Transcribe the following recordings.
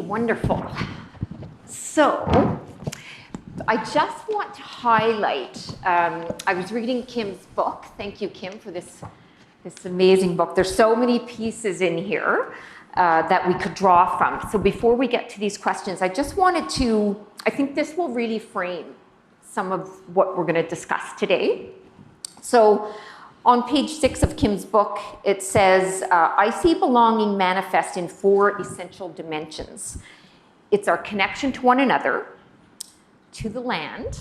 wonderful. So, I just want to highlight, I was reading Kim's book. Thank you, Kim, for this amazing book. There's so many pieces in here that we could draw from. So before we get to these questions, I just wanted to, I think this will really frame some of what we're going to discuss today. So on page 6 of Kim's book, it says, I see belonging manifest in 4 essential dimensions. It's our connection to one another, to the land,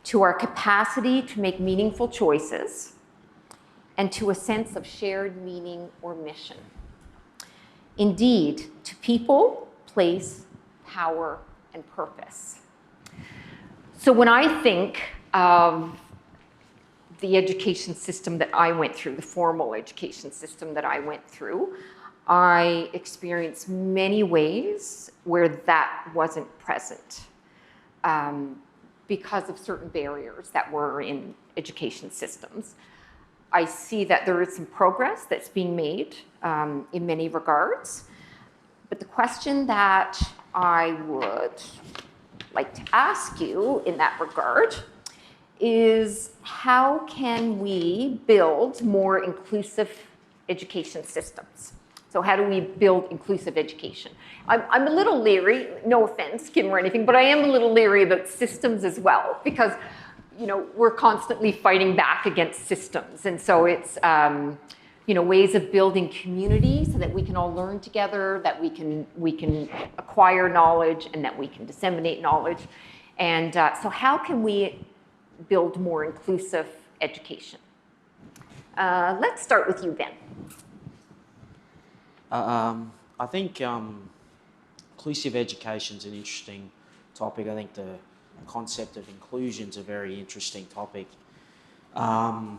to our capacity to make meaningful choices, and to a sense of shared meaning or mission. Indeed, to people, place, power, and purpose. So when I think of the education system that I went through, the formal education system that I went through, I experienced many ways where that wasn't present because of certain barriers that were in education systems. I see that there is some progress that's being made in many regards, but the question that I would like to ask you in that regard is, how can we build more inclusive education systems? So how do we build inclusive education? I'm a little leery, no offense, Kim, or anything, but I am a little leery about systems as well, because we're constantly fighting back against systems. And so it's ways of building community so that we can all learn together, that we can acquire knowledge, and that we can disseminate knowledge. And so how can we build more inclusive education? Let's start with you, Ben. I think inclusive education is an interesting topic. I think the concept of inclusion is a very interesting topic. I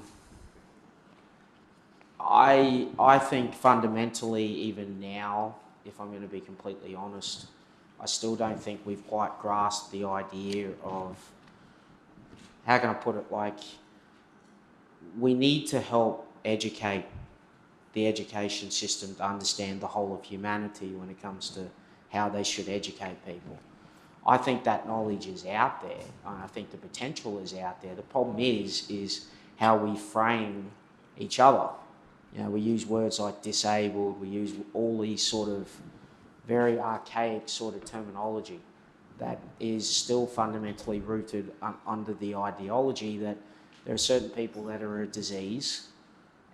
think fundamentally, even now, if I'm going to be completely honest, I still don't think we've quite grasped the idea of, how can I put it, like, we need to help educate the education system to understand the whole of humanity when it comes to how they should educate people. I think that knowledge is out there, and I think the potential is out there. The problem is how we frame each other. We use words like disabled, we use all these sort of very archaic sort of terminology that is still fundamentally rooted under the ideology that there are certain people that are a disease,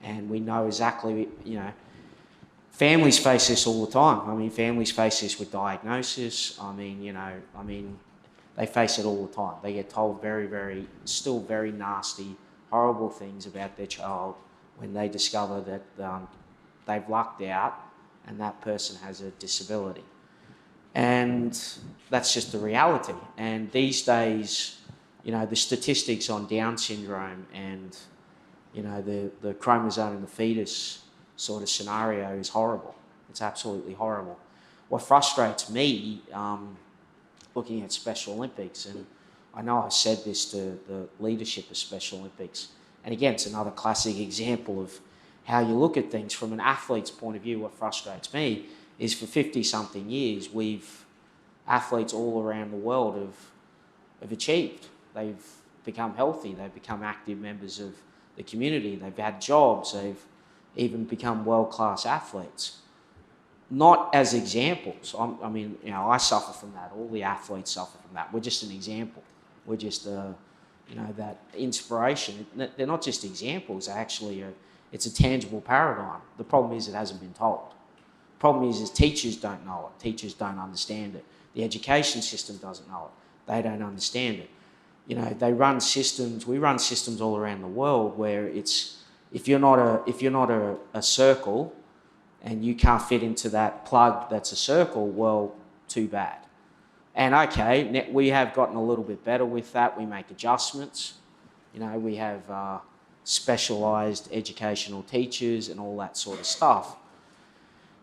and we know exactly, families face this all the time. I mean, families face this with diagnosis. They face it all the time. They get told still very nasty, horrible things about their child when they discover that they've lucked out and that person has a disability. And that's just the reality. And these days, the statistics on Down syndrome and, the chromosome in the fetus sort of scenario is horrible. It's absolutely horrible. What frustrates me, looking at Special Olympics, and I know I've said this to the leadership of Special Olympics, and again, it's another classic example of how you look at things from an athlete's point of view. What frustrates me is for 50-something years, athletes all around the world have achieved. They've become healthy, they've become active members of the community, they've had jobs, they've even become world-class athletes. Not as examples. I suffer from that. All the athletes suffer from that. We're just an example. We're just that inspiration. They're not just examples, it's a tangible paradigm. The problem is it hasn't been told. The problem is teachers don't know it. Teachers don't understand it. The education system doesn't know it. They don't understand it. They run systems, we run systems all around the world where it's, if you're not a circle and you can't fit into that plug that's a circle, well, too bad. And okay, we have gotten a little bit better with that. We make adjustments. We have specialised educational teachers and all that sort of stuff,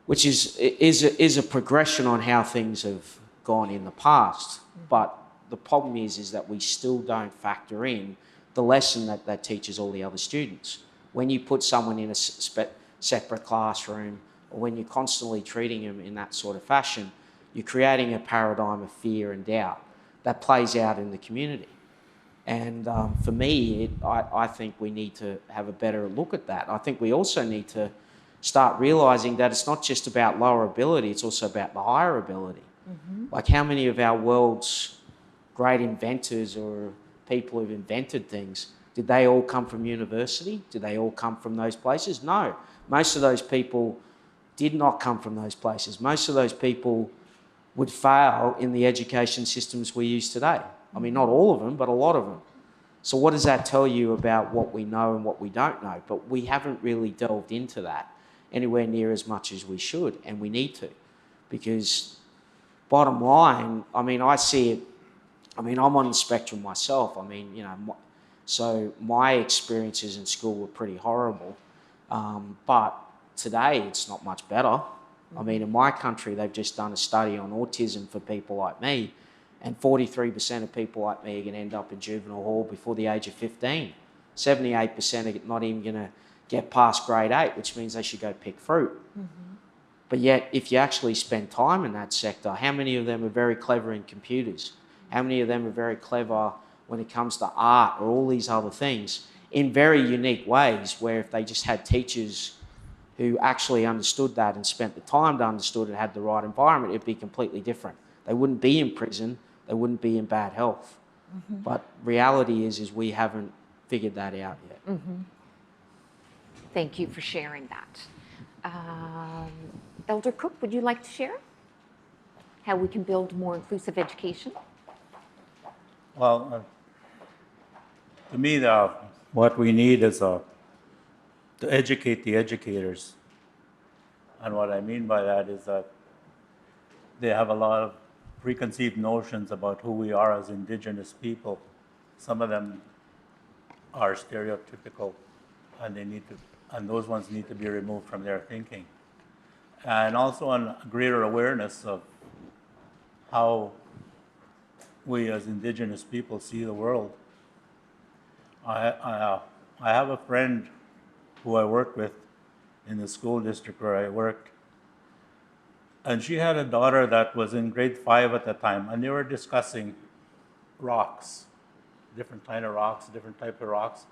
which is a progression on how things have gone in the past. But the problem is that we still don't factor in the lesson that teaches all the other students. When you put someone in a separate classroom, or when you're constantly treating them in that sort of fashion, you're creating a paradigm of fear and doubt that plays out in the community. And for me, I think we need to have a better look at that. I think we also need to start realising that it's not just about lower ability, it's also about the higher ability. Like, how many of our world's great inventors or people who've invented things, did they all come from university? Did they all come from those places? No. Most of those people did not come from those places. Most of those people would fail in the education systems we use today. I mean, not all of them, but a lot of them. So what does that tell you about what we know and what we don't know? But we haven't really delved into that anywhere near as much as we should, and we need to. Because bottom line, I mean, I see it, I mean, I'm on the spectrum myself. I mean, you know, so my experiences in school were pretty horrible. But today it's not much better. I mean, in my country, they've just done a study on autism for people like me, and 43% of people like me are going to end up in juvenile hall before the age of 15. 78% are not even going to get past grade 8, which means they should go pick fruit. But yet, if you actually spend time in that sector, how many of them are very clever in computers? How many of them are very clever when it comes to art or all these other things in very unique ways, where if they just had teachers who actually understood that and spent the time to understood and had the right environment, it'd be completely different. They wouldn't be in prison, they wouldn't be in bad health. But reality is we haven't figured that out yet. Thank you for sharing that. Elder Cook, would you like to share how we can build more inclusive education? Well, to me, what we need is to educate the educators. And what I mean by that is that they have a lot of preconceived notions about who we are as Indigenous people. Some of them are stereotypical, and those ones need to be removed from their thinking. And also a greater awareness of how we as Indigenous people see the world. I have a friend who I worked with in the school district where I worked, and she had a daughter that was in grade 5 at the time, and they were discussing rocks, different kind of rocks, different type of rocks.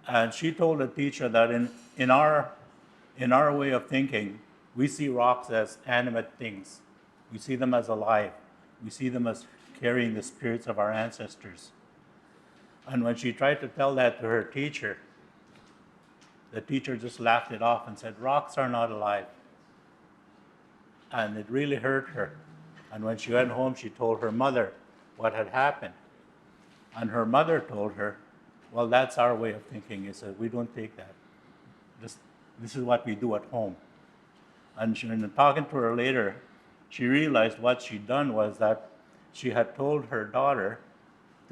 And she told the teacher that in our way of thinking, we see rocks as animate things. We see them as alive. We see them as carrying the spirits of our ancestors. And when she tried to tell that to her teacher, the teacher just laughed it off and said, "Rocks are not alive." And it really hurt her. And when she went home, she told her mother what had happened. And her mother told her, "Well, that's our way of thinking." He said, "We don't take that. This is what we do at home." And in talking to her later, she realized what she'd done was that she had told her daughter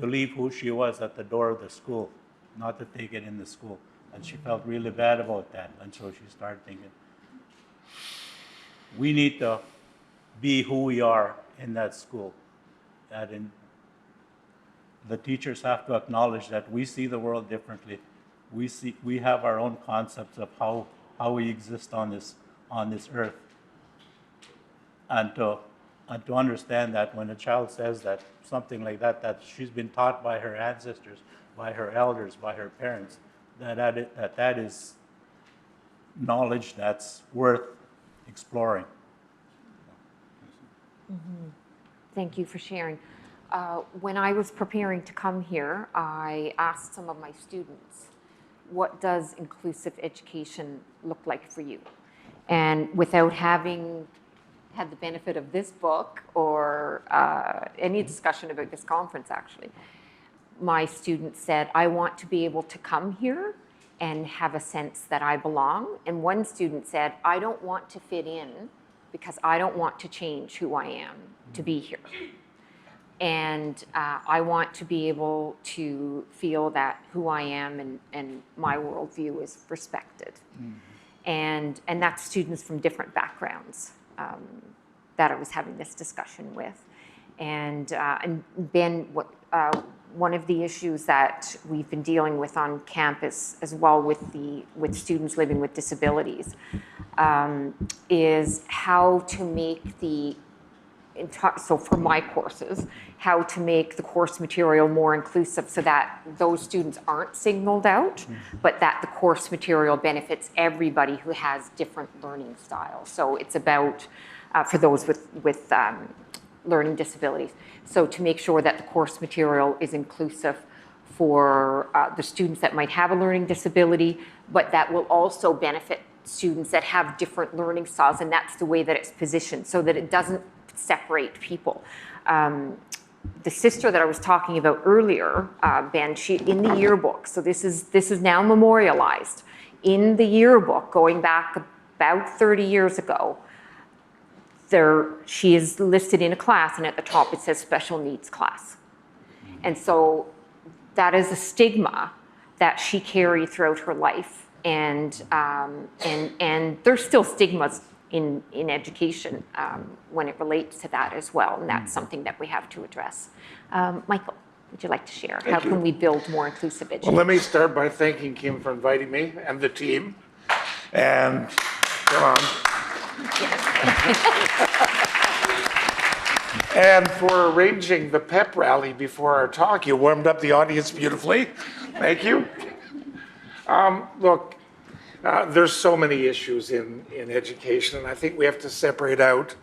to leave who she was at the door of the school, not to take it in the school. And she felt really bad about that. And so she started thinking, we need to be who we are in that school. The teachers have to acknowledge that we see the world differently. We have our own concepts of how we exist on this earth. And to understand that when a child says that, something like that she's been taught by her ancestors, by her elders, by her parents, that is knowledge that's worth exploring. Thank you for sharing. When I was preparing to come here, I asked some of my students, what does inclusive education look like for you? And without having had the benefit of this book or any discussion about this conference, actually, my students said, I want to be able to come here and have a sense that I belong. And one student said, I don't want to fit in because I don't want to change who I am to be here. And I want to be able to feel that who I am and my worldview is respected. And that's students from different backgrounds that I was having this discussion with. And Ben, one of the issues that we've been dealing with on campus as well with students living with disabilities is how to make the so for my courses, how to make the course material more inclusive so that those students aren't singled out, but that the course material benefits everybody who has different learning styles. So it's about, for those with learning disabilities. So to make sure that the course material is inclusive for the students that might have a learning disability, but that will also benefit students that have different learning styles, and that's the way that it's positioned, so that it doesn't separate people. The sister that I was talking about earlier, Ben, she in the yearbook, so this is now memorialized. In the yearbook, going back about 30 years ago, she is listed in a class, and at the top it says special needs class. And so that is a stigma that she carried throughout her life. And there's still stigmas in education when it relates to that as well. And that's something that we have to address. Michael, would you like to share? How can we build more inclusive education? Well, let me start by thanking Kim for inviting me and the team. And come on. And for arranging the pep rally before our talk. You warmed up the audience beautifully. Thank you. Look, there's so many issues in education, and I think we have to separate out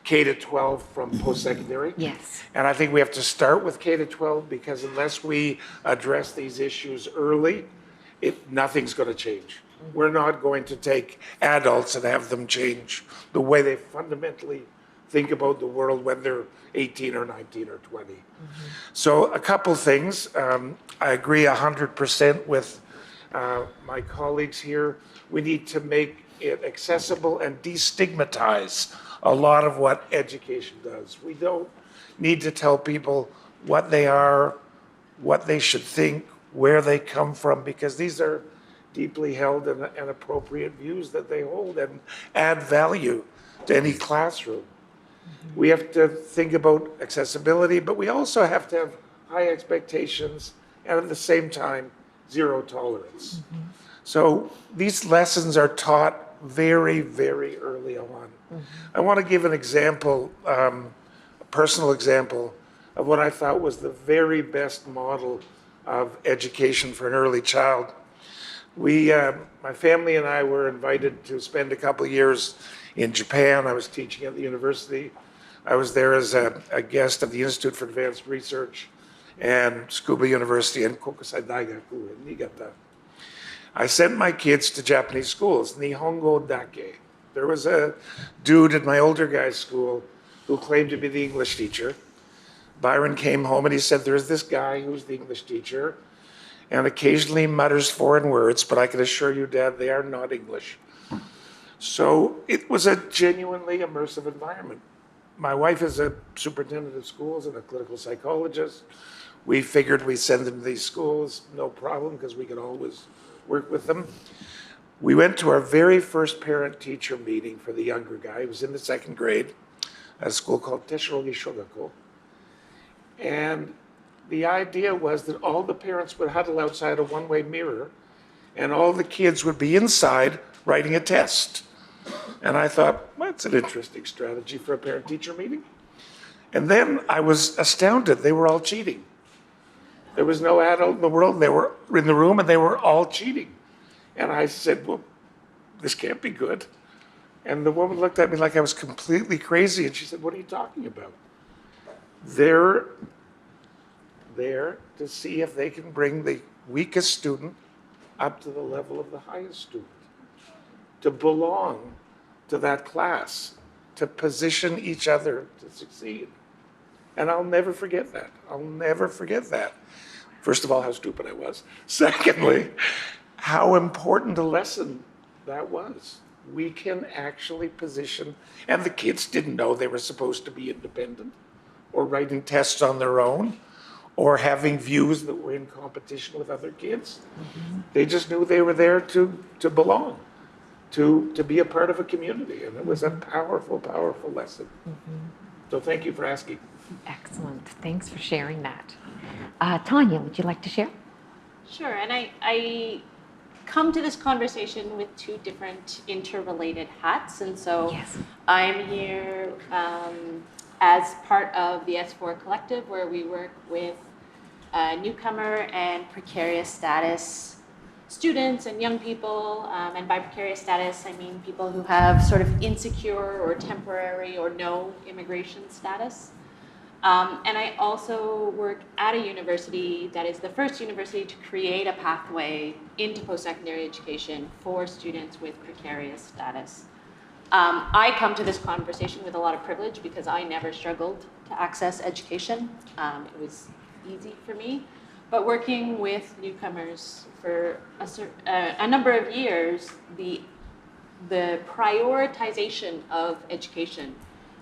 K-12 from post-secondary. Yes. And I think we have to start with K-12 because unless we address these issues early, nothing's going to change. We're not going to take adults and have them change the way they fundamentally think about the world when they're 18 or 19 or 20. So a couple things. I agree 100% with my colleagues here. We need to make it accessible and destigmatize a lot of what education does. We don't need to tell people what they are, what they should think, where they come from, because these are deeply held and appropriate views that they hold and add value to any classroom. We have to think about accessibility, but we also have to have high expectations and at the same time, zero tolerance. So these lessons are taught very, very early on. I want to give an example, a personal example of what I thought was the very best model of education for an early child. My family and I were invited to spend a couple of years in Japan. I was teaching at the university. I was there as a guest of the Institute for Advanced Research and Tsukuba University and Kokusai Daigaku in Niigata. I sent my kids to Japanese schools, Nihongo Dake. There was a dude at my older guy's school who claimed to be the English teacher. Byron came home and he said, there's this guy who's the English teacher and occasionally mutters foreign words, but I can assure you, Dad, they are not English. So it was a genuinely immersive environment. My wife is a superintendent of schools and a clinical psychologist. We figured we'd send them to these schools, no problem, because we could always work with them. We went to our very first parent-teacher meeting for the younger guy. He was in the second grade at a school called Teshirogi Shogako. And the idea was that all the parents would huddle outside a one-way mirror and all the kids would be inside writing a test. And I thought, well, that's an interesting strategy for a parent-teacher meeting. And then I was astounded. They were all cheating. There was no adult in the world. They were in the room and they were all cheating. And I said, well, this can't be good. And the woman looked at me like I was completely crazy. And she said, what are you talking about? They're there to see if they can bring the weakest student up to the level of the highest student, to belong to that class, to position each other to succeed. And I'll never forget that. I'll never forget that. First of all, how stupid I was. Secondly, how important a lesson that was. We can actually position, and the kids didn't know they were supposed to be independent or writing tests on their own or having views that were in competition with other kids. They just knew they were there to belong, to be a part of a community. And it was a powerful, powerful lesson. So thank you for asking. Excellent. Thanks for sharing that. Tanya, would you like to share? Sure, and I come to this conversation with two different interrelated hats, and so Yes. I'm here as part of the S4 Collective, where we work with newcomer and precarious status students and young people, and by precarious status, I mean people who have sort of insecure or temporary or no immigration status. And I also work at a university that is the first university to create a pathway into post-secondary education for students with precarious status. I come to this conversation with a lot of privilege because I never struggled to access education. It was easy for me. But working with newcomers for a number of years, the prioritization of education,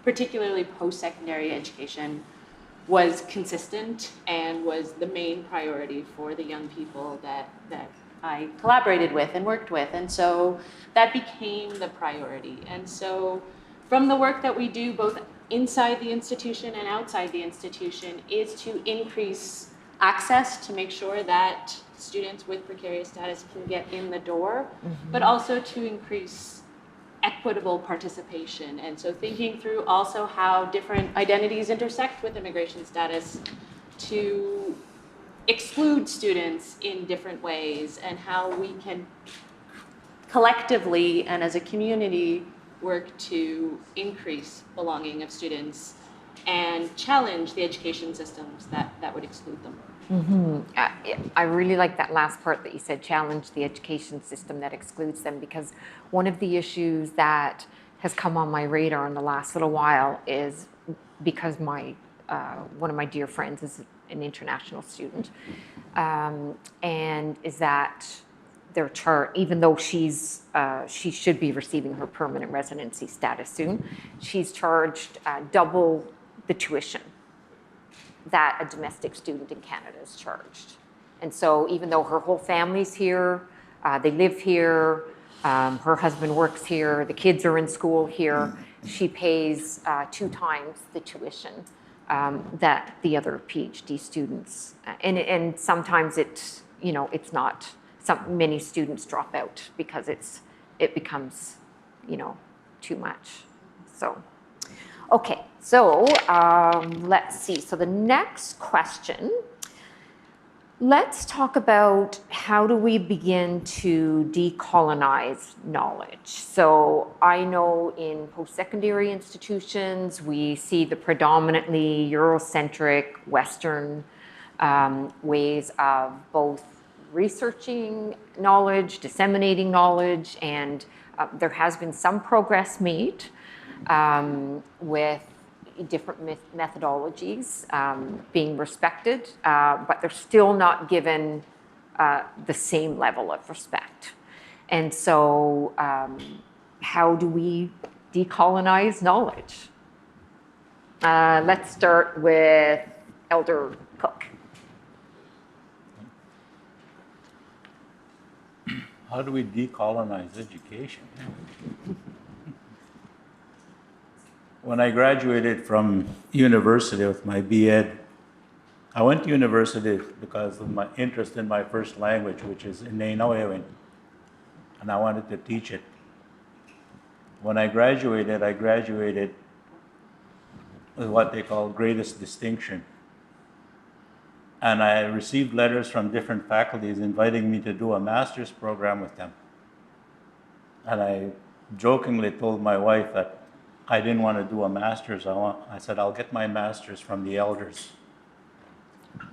particularly post-secondary education, was consistent and was the main priority for the young people that I collaborated with and worked with. And so that became the priority. And so from the work that we do, both inside the institution and outside the institution, is to increase access to make sure that students with precarious status can get in the door, but also to increase equitable participation. And so thinking through also how different identities intersect with immigration status to exclude students in different ways, and how we can collectively and as a community work to increase belonging of students and challenge the education systems that would exclude them. I really like that last part that you said, challenge the education system that excludes them, because one of the issues that has come on my radar in the last little while is because one of my dear friends is an international student, and is that their chart, even though she should be receiving her permanent residency status soon, she's charged double the tuition that a domestic student in Canada is charged. And so even though her whole family's here, they live here, her husband works here, the kids are in school here, she pays 2 times the tuition that the other PhD students. And sometimes it's not. Many students drop out because it becomes, too much. So, okay. So let's see. So the next question, let's talk about how do we begin to decolonize knowledge. So I know in post-secondary institutions, we see the predominantly Eurocentric Western ways of both researching knowledge, disseminating knowledge, and there has been some progress made with different methodologies being respected, but they're still not given the same level of respect. And so how do we decolonize knowledge? Let's start with Elder Cook. How do we decolonize education? When I graduated from university with my B.Ed, I went to university because of my interest in my first language, which is innovating, and I wanted to teach it. When I graduated with what they call greatest distinction. And I received letters from different faculties inviting me to do a master's program with them. And I jokingly told my wife that I didn't want to do a master's. I said, I'll get my master's from the elders.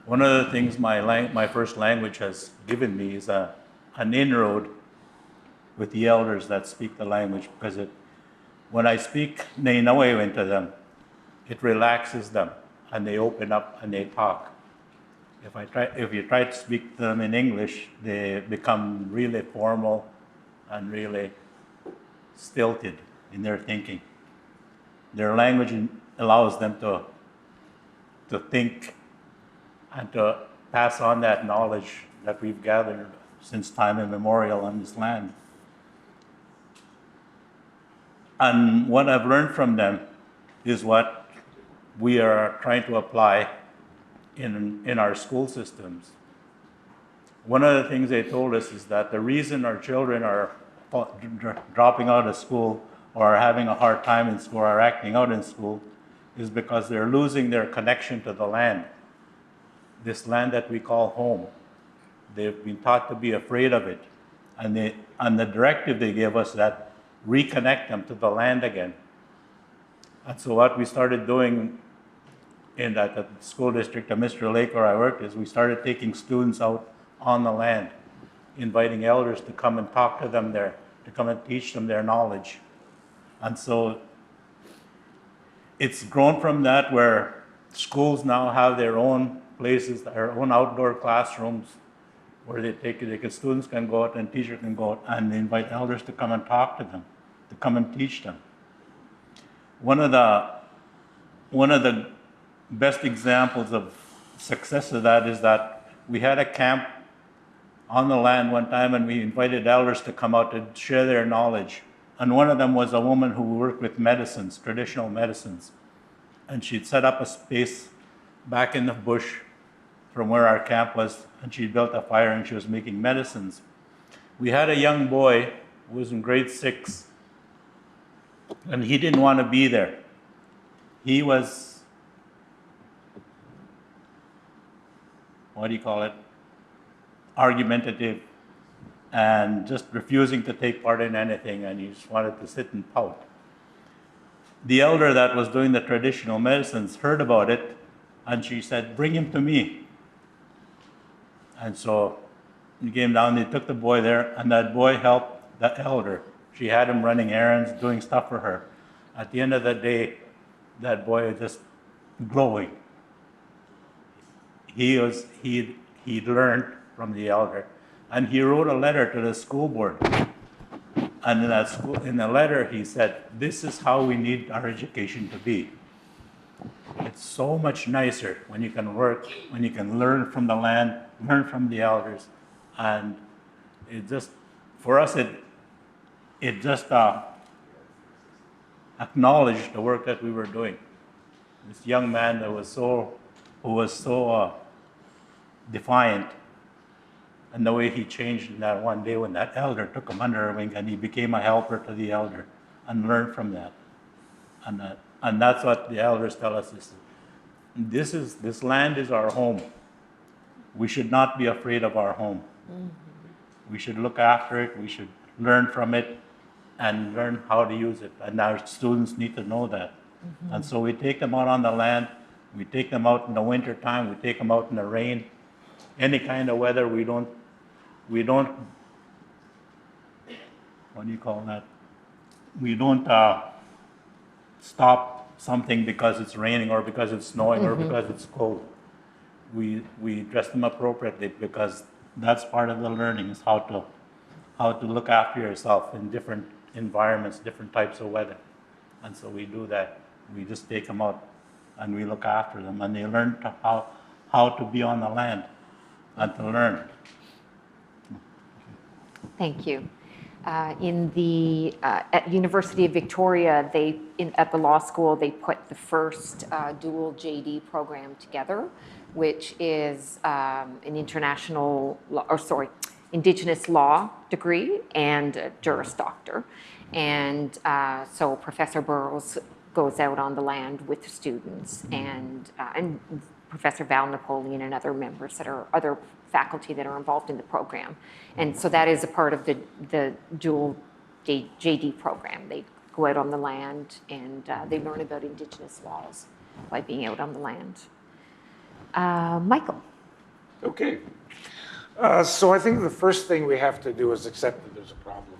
One of the things my first language has given me is an inroad with the elders that speak the language, because when I speak Nainawewen to them, it relaxes them and they open up and they talk. If you try to speak to them in English, they become really formal and really stilted in their thinking. Their language allows them to think and to pass on that knowledge that we've gathered since time immemorial on this land. And what I've learned from them is what we are trying to apply in our school systems. One of the things they told us is that the reason our children are dropping out of school or are having a hard time in school or are acting out in school is because they're losing their connection to the land, this land that we call home. They've been taught to be afraid of it. And the directive they gave us that reconnect them to the land again. And so what we started doing in that school district of Mr. Lake where I worked is we started taking students out on the land, inviting elders to come and talk to them there, to come and teach them their knowledge. And so it's grown from that where schools now have their own places, their own outdoor classrooms where students can go out and teachers can go out and invite elders to come and talk to them, to come and teach them. One of the best examples of success of that is that we had a camp on the land one time and we invited elders to come out to share their knowledge. And one of them was a woman who worked with medicines, traditional medicines. And she'd set up a space back in the bush from where our camp was, and she built a fire and she was making medicines. We had a young boy who was in grade 6, and he didn't want to be there. He was, argumentative and just refusing to take part in anything, and he just wanted to sit and pout. The elder that was doing the traditional medicines heard about it, and she said, "Bring him to me." And so he came down, they took the boy there, and that boy helped the elder. She had him running errands, doing stuff for her. At the end of the day, that boy was just glowing. He'd learned from the elder, and he wrote a letter to the school board. And in the letter, he said, "This is how we need our education to be. It's so much nicer when you can work, when you can learn from the land, learn from the elders." And it just, for us, it just acknowledged the work that we were doing. This young man who was so defiant, and the way he changed in that one day when that elder took him under her wing and he became a helper to the elder and learned from that. And that's what the elders tell us. This land is our home. We should not be afraid of our home. Mm-hmm. We should look after it. We should learn from it and learn how to use it. And our students need to know that. Mm-hmm. And so we take them out on the land. We take them out in the winter time. We take them out in the rain. Any kind of weather, we don't, what do you call that? We don't stop something because it's raining or because it's snowing or because it's cold. We dress them appropriately because that's part of the learning, is how to look after yourself in different environments, different types of weather. And so we do that. We just take them out and we look after them, and they learn how to be on the land and to learn. Thank you. At University of Victoria, at the law school, they put the first dual JD program together, which is an Indigenous law degree and a Juris Doctor. And so Professor Burrows goes out on the land with the students, and Professor Val Napoleon and other members other faculty that are involved in the program. And so that is a part of the dual JD program. They go out on the land and they learn about Indigenous laws by being out on the land. Michael. Okay. So I think the first thing we have to do is accept that there's a problem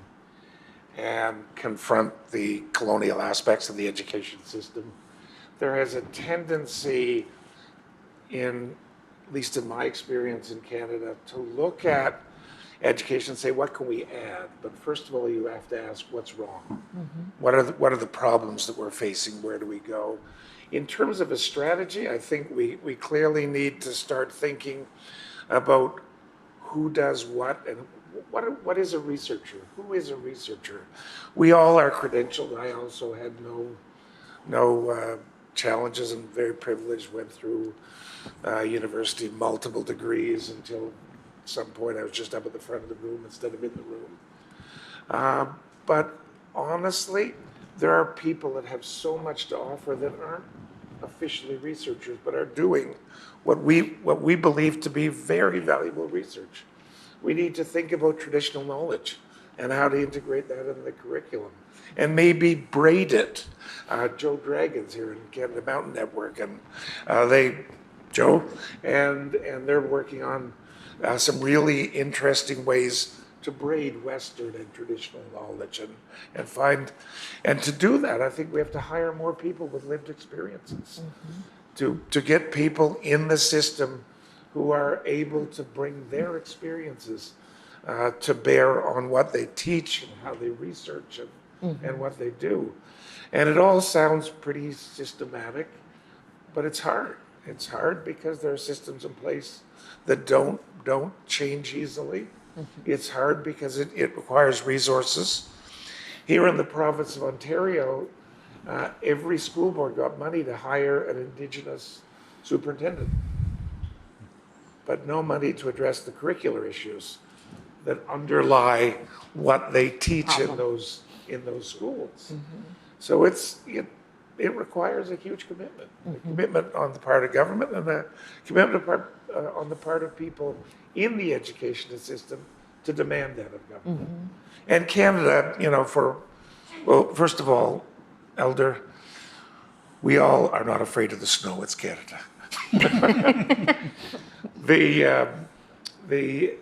and confront the colonial aspects of the education system. There is a tendency at least in my experience in Canada, to look at education and say, what can we add? But first of all, you have to ask, what's wrong? Mm-hmm. What are the problems that we're facing? Where do we go? In terms of a strategy, I think we clearly need to start thinking about who does what and what is a researcher? Who is a researcher? We all are credentialed. I also had no challenges and very privileged, went through university, multiple degrees until at some point I was just up at the front of the room instead of in the room. But honestly, there are people that have so much to offer that aren't officially researchers, but are doing what we believe to be very valuable research. We need to think about traditional knowledge and how to integrate that in the curriculum, and maybe braid it. Joe Dragon's here in Canada Mountain Network, and Joe, and they're working on some really interesting ways to braid Western and traditional knowledge and to do that, I think we have to hire more people with lived experiences to get people in the system who are able to bring their experiences to bear on what they teach and how they research and what they do. And it all sounds pretty systematic, but it's hard. It's hard because there are systems in place that don't change easily. It's hard because it requires resources. Here in the province of Ontario, every school board got money to hire an Indigenous superintendent, but no money to address the curricular issues that underlie what they teach in those schools. So it requires a huge commitment, a commitment on the part of government and a commitment on the part of people in the education system to demand that of government. And Canada, well, first of all, Elder, we all are not afraid of the snow. It's Canada. The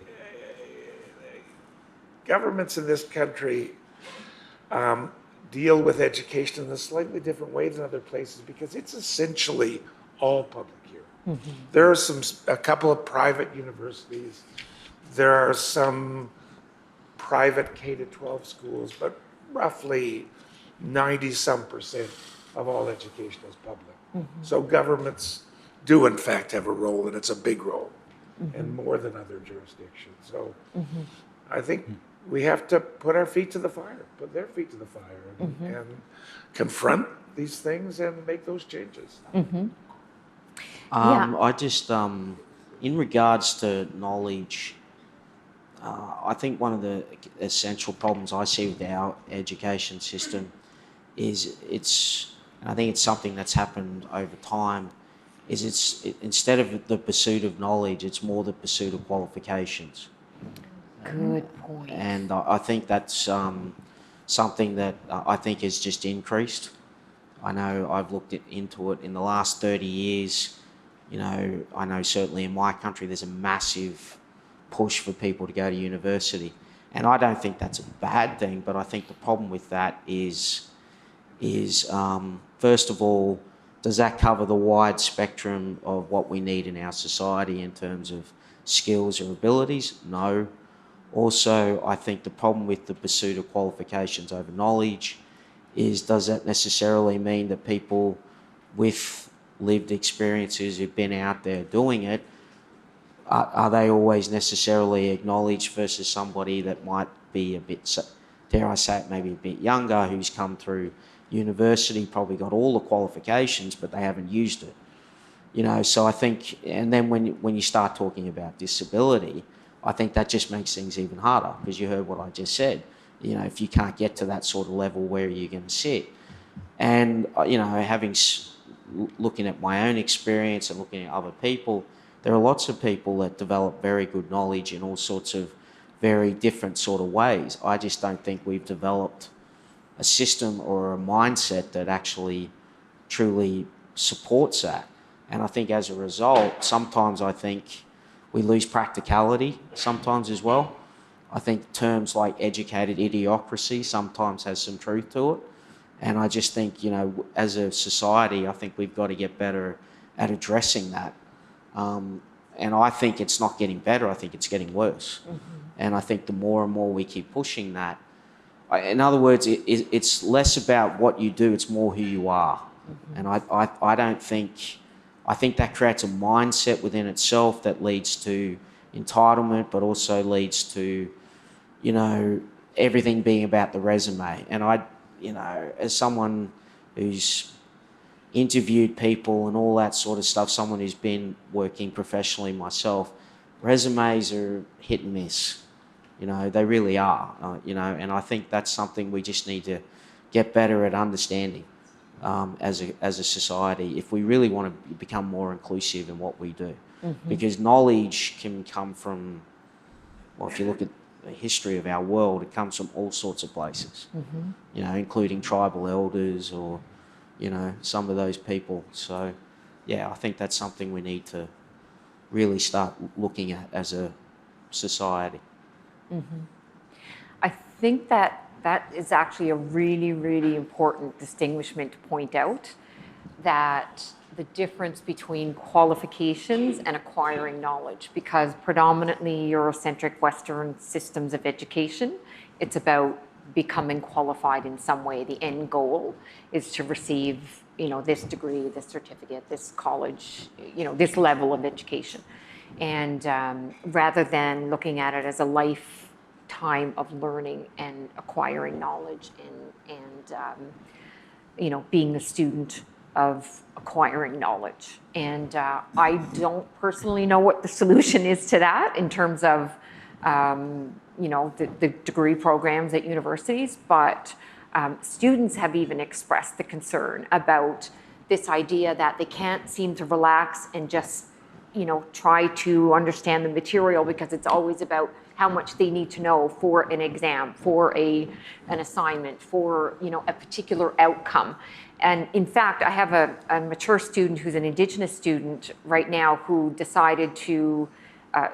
governments in this country deal with education in a slightly different way than other places because it's essentially all public here. There are a couple of private universities. There are some private K-12 schools, but roughly 90-some% of all education is public. So governments do in fact have a role, and it's a big role, and more than other jurisdictions. So I think we have to put our feet to the fire, put their feet to the fire, and confront these things and make those changes. I just, in regards to knowledge, I think one of the essential problems I see with our education system is I think it's something that's happened over time, is instead of the pursuit of knowledge, it's more the pursuit of qualifications. Good point. And I think that's something that I think has just increased. I know I've looked into it in the last 30 years. I know certainly in my country there's a massive push for people to go to university. And I don't think that's a bad thing, but I think the problem with that is first of all, does that cover the wide spectrum of what we need in our society in terms of skills or abilities? No. Also, I think the problem with the pursuit of qualifications over knowledge is, does that necessarily mean that people with lived experiences who've been out there doing it, are they always necessarily acknowledged versus somebody that might be a bit, dare I say it, maybe a bit younger, who's come through university, probably got all the qualifications, but they haven't used it. So I think, and then when you start talking about disability, I think that just makes things even harder, because you heard what I just said. If you can't get to that sort of level, where are you going to sit? And, looking at my own experience and looking at other people, there are lots of people that develop very good knowledge in all sorts of very different sort of ways. I just don't think we've developed a system or a mindset that actually truly supports that. And I think as a result, sometimes I think we lose practicality sometimes as well. I think terms like educated idiocracy sometimes has some truth to it. And I just think, as a society, I think we've got to get better at addressing that. And I think it's not getting better, I think it's getting worse. And I think the more and more we keep pushing that, in other words, it's less about what you do, it's more who you are. And I don't think, I think that creates a mindset within itself that leads to entitlement, but also leads to, everything being about the resume. And as someone who's interviewed people and all that sort of stuff, someone who's been working professionally myself, resumes are hit and miss. They really are, and I think that's something we just need to get better at understanding. as a society if we really want to become more inclusive in what we do. Because knowledge can come from, well, if you look at the history of our world, it comes from all sorts of places, you know, including tribal elders or, you know, some of those people. So, yeah, I think that's something we need to really start looking at as a society. I think that is actually a really, really important distinguishment to point out, that the difference between qualifications and acquiring knowledge, because predominantly Eurocentric Western systems of education, it's about becoming qualified in some way. The end goal is to receive, you know, this degree, this certificate, this college, you know, this level of education. And rather than looking at it as a lifetime of learning and acquiring knowledge and you know, being a student of acquiring knowledge. And I don't personally know what the solution is to that in terms of, you know, the degree programs at universities, but students have even expressed the concern about this idea that they can't seem to relax and just, you know, try to understand the material, because it's always about how much they need to know for an exam, for an assignment, for, you know, a particular outcome. And in fact, I have a mature student who's an Indigenous student right now who decided to,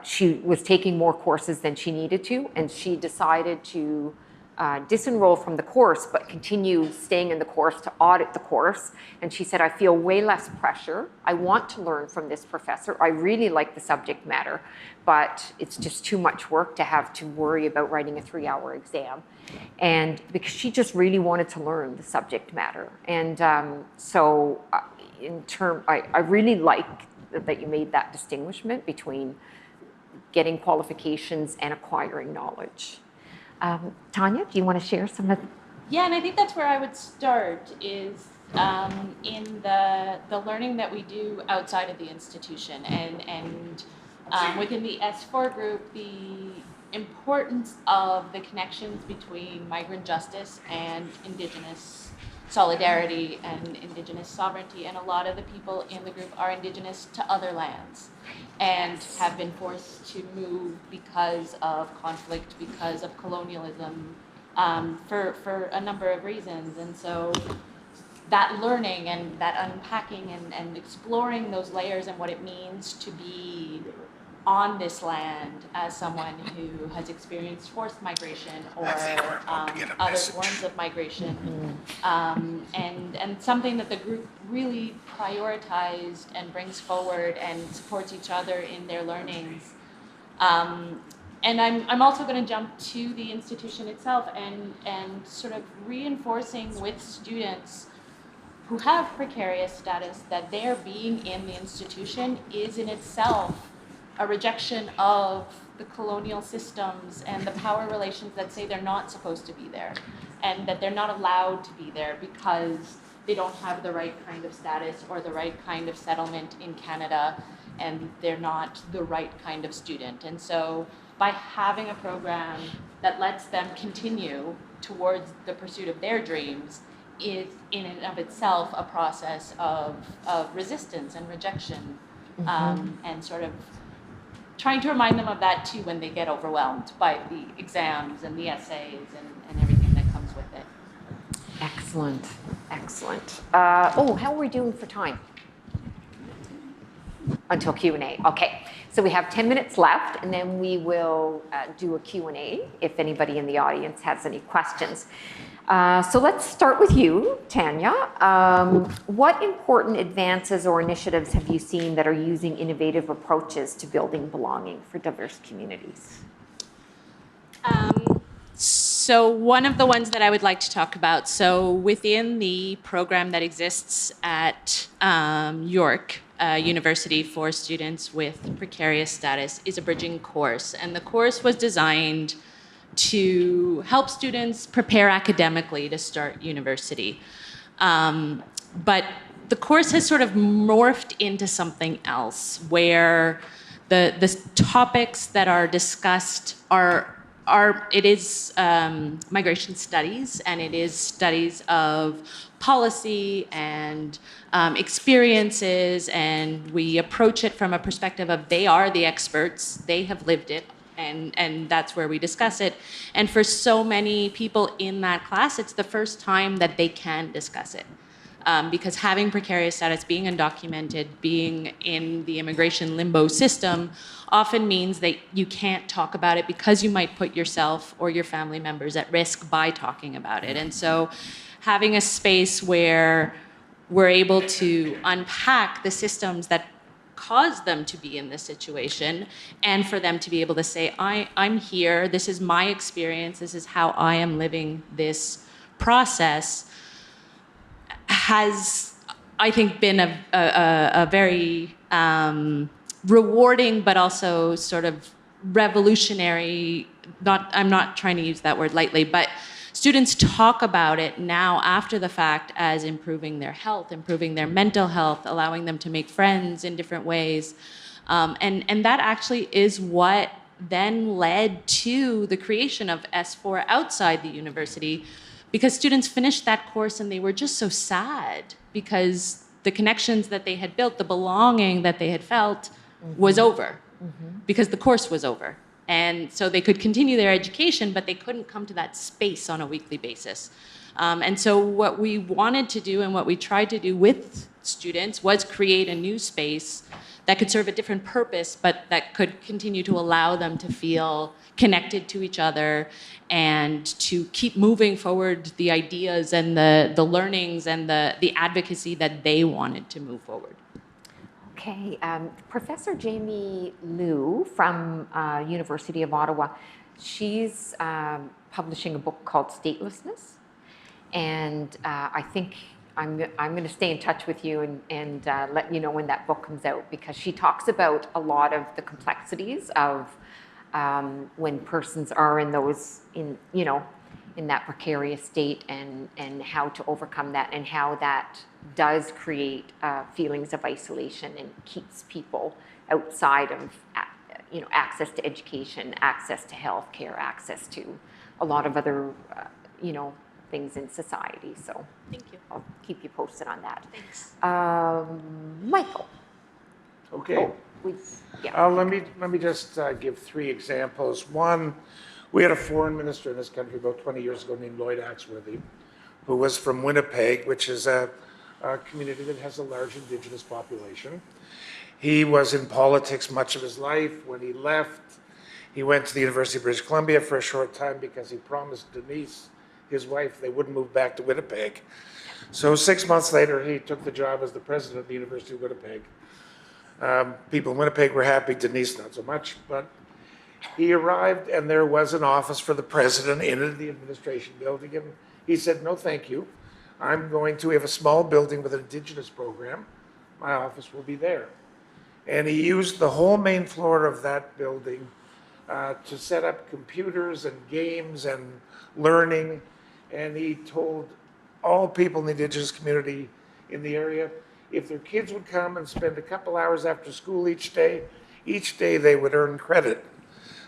she was taking more courses than she needed to, and she decided to disenroll from the course, but continue staying in the course to audit the course. And she said, I feel way less pressure. I want to learn from this professor. I really like the subject matter, but it's just too much work to have to worry about writing a 3-hour exam. And because she just really wanted to learn the subject matter. And so I really like that you made that distinguishment between getting qualifications and acquiring knowledge. Tanya, do you want to share some of? Yeah, and I think that's where I would start is in the learning that we do outside of the institution, and within the S4 group, the importance of the connections between migrant justice and Indigenous solidarity and Indigenous sovereignty. And a lot of the people in the group are Indigenous to other lands and have been forced to move because of conflict, because of colonialism, for a number of reasons. And so that learning and that unpacking and exploring those layers and what it means to be on this land as someone who has experienced forced migration or other forms of migration, and something that the group really prioritized and brings forward and supports each other in their learnings. And I'm also going to jump to the institution itself and sort of reinforcing with students who have precarious status that their being in the institution is in itself a rejection of the colonial systems and the power relations that say they're not supposed to be there, and that they're not allowed to be there because they don't have the right kind of status or the right kind of settlement in Canada, and they're not the right kind of student. And so by having a program that lets them continue towards the pursuit of their dreams is in and of itself a process of resistance and rejection, and sort of trying to remind them of that too when they get overwhelmed by the exams and the essays and everything that comes with it. Excellent, excellent. How are we doing for time? Until Q&A. Okay, so we have 10 minutes left, and then we will do a Q&A if anybody in the audience has any questions. So let's start with you, Tanya. What important advances or initiatives have you seen that are using innovative approaches to building belonging for diverse communities? So one of the ones that I would like to talk about, so within the program that exists at York University for students with precarious status is a bridging course. And the course was designed to help students prepare academically to start university. But the course has sort of morphed into something else where the topics that are discussed are it is migration studies, and it is studies of policy and experiences, and we approach it from a perspective of they are the experts, they have lived it, and that's where we discuss it. And for so many people in that class, it's the first time that they can discuss it. Because having precarious status, being undocumented, being in the immigration limbo system often means that you can't talk about it because you might put yourself or your family members at risk by talking about it. And so having a space where we're able to unpack the systems that cause them to be in this situation, and for them to be able to say, I'm here, this is my experience, this is how I am living this process, has, I think, been a very rewarding but also sort of revolutionary, I'm not trying to use that word lightly, but students talk about it now after the fact as improving their health, improving their mental health, allowing them to make friends in different ways. And that actually is what then led to the creation of S4 outside the university, because students finished that course and they were just so sad because the connections that they had built, the belonging that they had felt was over because the course was over. And so they could continue their education, but they couldn't come to that space on a weekly basis. And so what we wanted to do and what we tried to do with students was create a new space that could serve a different purpose, but that could continue to allow them to feel connected to each other and to keep moving forward the ideas and the learnings and the advocacy that they wanted to move forward. Okay, Professor Jamie Liu from University of Ottawa, she's publishing a book called Statelessness, and I think I'm going to stay in touch with you and let you know when that book comes out, because she talks about a lot of the complexities of when persons are in those, in that precarious state, and how to overcome that, and how that does create feelings of isolation and keeps people outside of access to education, access to healthcare, access to a lot of other things in society. So Thank you. I'll keep you posted on that. Thanks. Michael. Okay. Yeah. Let me just give 3 examples. One, we had a foreign minister in this country about 20 years ago named Lloyd Axworthy, who was from Winnipeg, which is a community that has a large Indigenous population. He was in politics much of his life. When he left, he went to the University of British Columbia for a short time because he promised Denise, his wife, they wouldn't move back to Winnipeg. So 6 months later, he took the job as the president of the University of Winnipeg. People in Winnipeg were happy, Denise not so much, but he arrived and there was an office for the president in the administration building, and he said, no, thank you. We have a small building with an Indigenous program. My office will be there. And he used the whole main floor of that building to set up computers and games and learning. And he told all people in the Indigenous community in the area, if their kids would come and spend a couple hours after school each day they would earn credit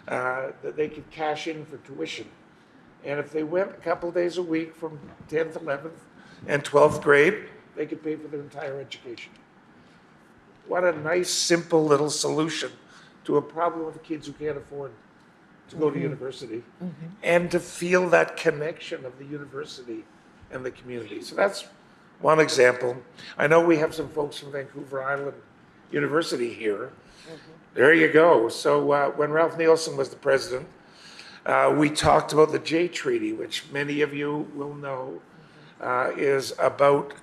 that they could cash in for tuition. And if they went a couple days a week from 10th, 11th, and 12th grade, they could pay for their entire education. What a nice, simple little solution to a problem of kids who can't afford to go to university, and to feel that connection of the university and the community. So that's one example. I know we have some folks from Vancouver Island University here. There you go. So when Ralph Nielsen was the president, we talked about the Jay Treaty, which many of you will know is about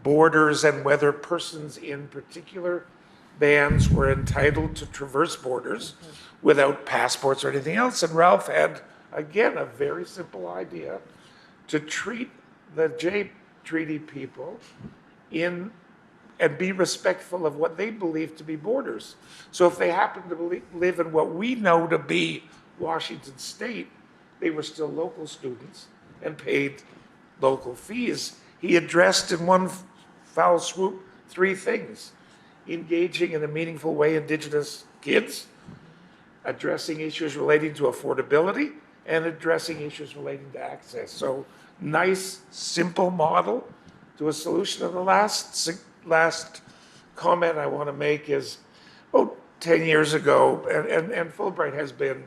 borders and whether persons in particular bands were entitled to traverse borders without passports or anything else. And Ralph had, again, a very simple idea to treat the Jay Treaty people and be respectful of what they believe to be borders. So if they happen to live in what we know to be Washington State, they were still local students and paid local fees. He addressed in one foul swoop 3 things: engaging in a meaningful way Indigenous kids, addressing issues relating to affordability, and addressing issues relating to access. So nice, simple model to a solution. And the last comment I want to make is, 10 years ago, and Fulbright has been,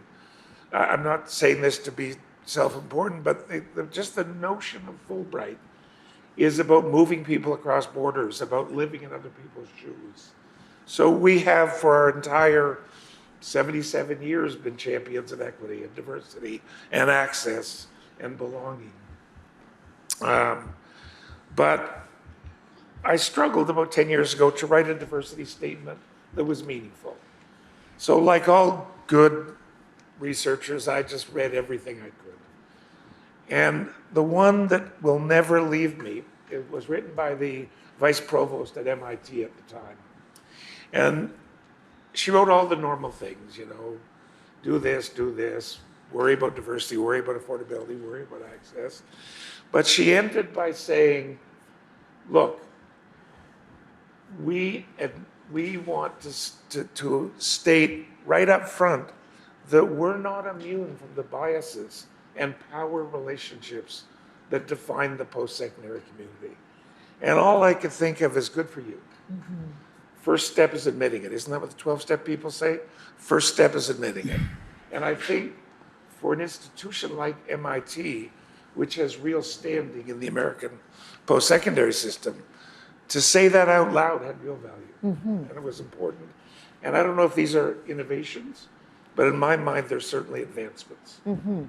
I'm not saying this to be self-important, but just the notion of Fulbright is about moving people across borders, about living in other people's shoes. So we have, for our entire 77 years, been champions of equity and diversity and access and belonging. But I struggled about 10 years ago to write a diversity statement that was meaningful. So like all good researchers, I just read everything I could. And the one that will never leave me, it was written by the vice provost at MIT at the time. And she wrote all the normal things, do this, worry about diversity, worry about affordability, worry about access. But she ended by saying, look, we want to state right up front that we're not immune from the biases and power relationships that define the post-secondary community. And all I could think of is good for you. Mm-hmm. First step is admitting it. Isn't that what the 12-step people say? First step is admitting it. And I think for an institution like MIT, which has real standing in the American post-secondary system, to say that out loud had real value. Mm-hmm. And it was important. And I don't know if these are innovations, but in my mind, they're certainly advancements. Mm-hmm.